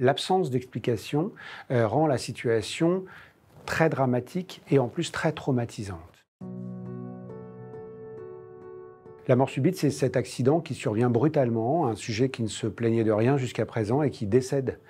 L'absence d'explication rend la situation très dramatique et en plus très traumatisante. La mort subite, c'est cet accident qui survient brutalement, un sujet qui ne se plaignait de rien jusqu'à présent et qui décède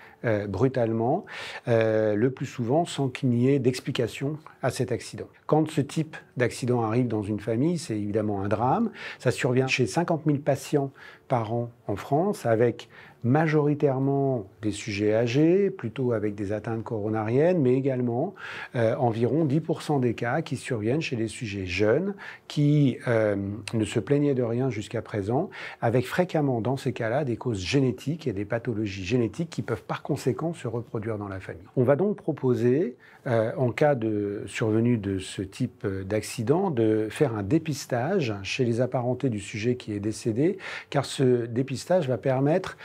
brutalement, le plus souvent sans qu'il n'y ait d'explication à cet accident. Quand ce type d'accident arrive dans une famille, c'est évidemment un drame. Ça survient chez 50 000 patients par an en France, avec majoritairement des sujets âgés, plutôt avec des atteintes coronariennes, mais également environ 10% des cas qui surviennent chez des sujets jeunes qui ne se plaignaient de rien jusqu'à présent, avec fréquemment dans ces cas-là des causes génétiques et des pathologies génétiques qui peuvent par conséquent se reproduire dans la famille. On va donc proposer, en cas de survenue de ce type d'accident, de faire un dépistage chez les apparentés du sujet qui est décédé, car ce dépistage va permettre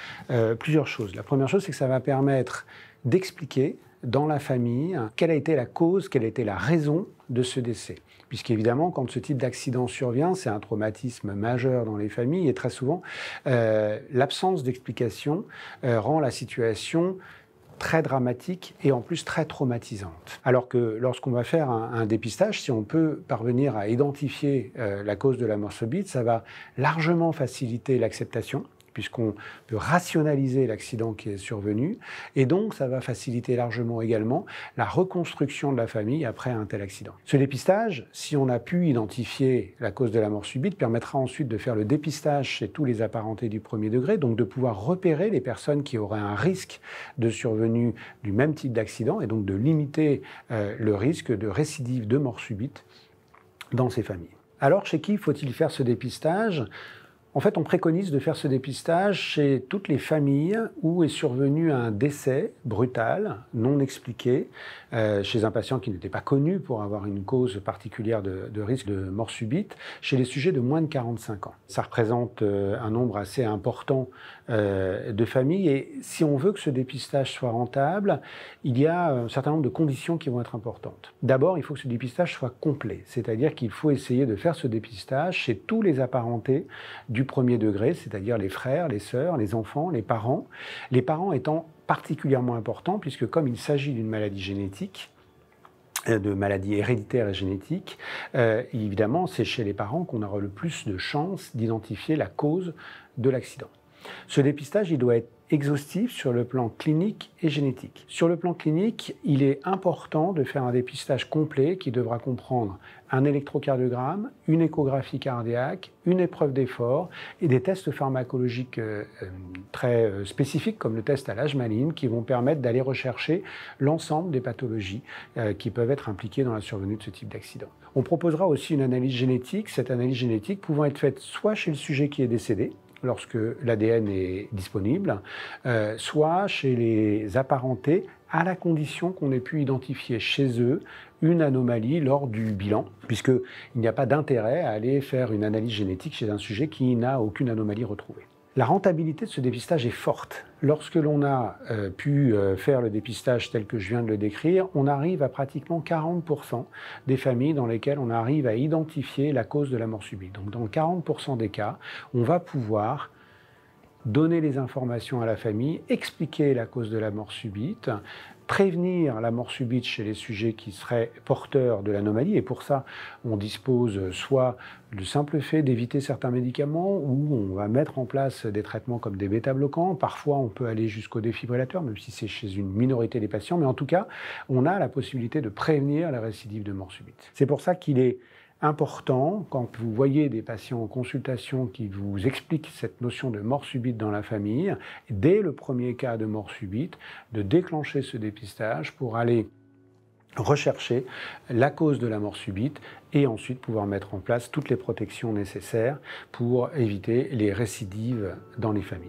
plusieurs choses. La première chose, c'est que ça va permettre d'expliquer dans la famille quelle a été la cause, quelle a été la raison de ce décès. Puisqu'évidemment, quand ce type d'accident survient, c'est un traumatisme majeur dans les familles et très souvent, l'absence d'explication rend la situation très dramatique et en plus très traumatisante. Alors que lorsqu'on va faire un dépistage, si on peut parvenir à identifier la cause de la mort subite, ça va largement faciliter l'acceptation, puisqu'on peut rationaliser l'accident qui est survenu, et donc ça va faciliter largement également la reconstruction de la famille après un tel accident. Ce dépistage, si on a pu identifier la cause de la mort subite, permettra ensuite de faire le dépistage chez tous les apparentés du premier degré, donc de pouvoir repérer les personnes qui auraient un risque de survenue du même type d'accident, et donc de limiter le risque de récidive de mort subite dans ces familles. Alors, chez qui faut-il faire ce dépistage ? En fait, on préconise de faire ce dépistage chez toutes les familles où est survenu un décès brutal, non expliqué, chez un patient qui n'était pas connu pour avoir une cause particulière de risque de mort subite, chez les sujets de moins de 45 ans. Ça représente un nombre assez important de familles et si on veut que ce dépistage soit rentable, il y a un certain nombre de conditions qui vont être importantes. D'abord, il faut que ce dépistage soit complet, c'est-à-dire qu'il faut essayer de faire ce dépistage chez tous les apparentés du premier degré, c'est-à-dire les frères, les sœurs, les enfants, les parents étant particulièrement importants puisque comme il s'agit d'une maladie génétique, de maladies héréditaires et génétiques, évidemment c'est chez les parents qu'on aura le plus de chances d'identifier la cause de l'accident. Ce dépistage, il doit être exhaustif sur le plan clinique et génétique. Sur le plan clinique, il est important de faire un dépistage complet qui devra comprendre un électrocardiogramme, une échographie cardiaque, une épreuve d'effort et des tests pharmacologiques très spécifiques comme le test à l'Ashmaline qui vont permettre d'aller rechercher l'ensemble des pathologies qui peuvent être impliquées dans la survenue de ce type d'accident. On proposera aussi une analyse génétique, cette analyse génétique pouvant être faite soit chez le sujet qui est décédé, lorsque l'ADN est disponible, soit chez les apparentés, à la condition qu'on ait pu identifier chez eux une anomalie lors du bilan, puisqu'il n'y a pas d'intérêt à aller faire une analyse génétique chez un sujet qui n'a aucune anomalie retrouvée. La rentabilité de ce dépistage est forte. Lorsque l'on a pu faire le dépistage tel que je viens de le décrire, on arrive à pratiquement 40% des familles dans lesquelles on arrive à identifier la cause de la mort subite. Donc dans 40% des cas, on va pouvoir donner les informations à la famille, expliquer la cause de la mort subite, prévenir la mort subite chez les sujets qui seraient porteurs de l'anomalie. Et pour ça, on dispose soit du simple fait d'éviter certains médicaments ou on va mettre en place des traitements comme des bêta-bloquants. Parfois, on peut aller jusqu'au défibrillateur, même si c'est chez une minorité des patients. Mais en tout cas, on a la possibilité de prévenir la récidive de mort subite. C'est pour ça qu'il est important, quand vous voyez des patients en consultation qui vous expliquent cette notion de mort subite dans la famille, dès le premier cas de mort subite, de déclencher ce dépistage pour aller rechercher la cause de la mort subite et ensuite pouvoir mettre en place toutes les protections nécessaires pour éviter les récidives dans les familles.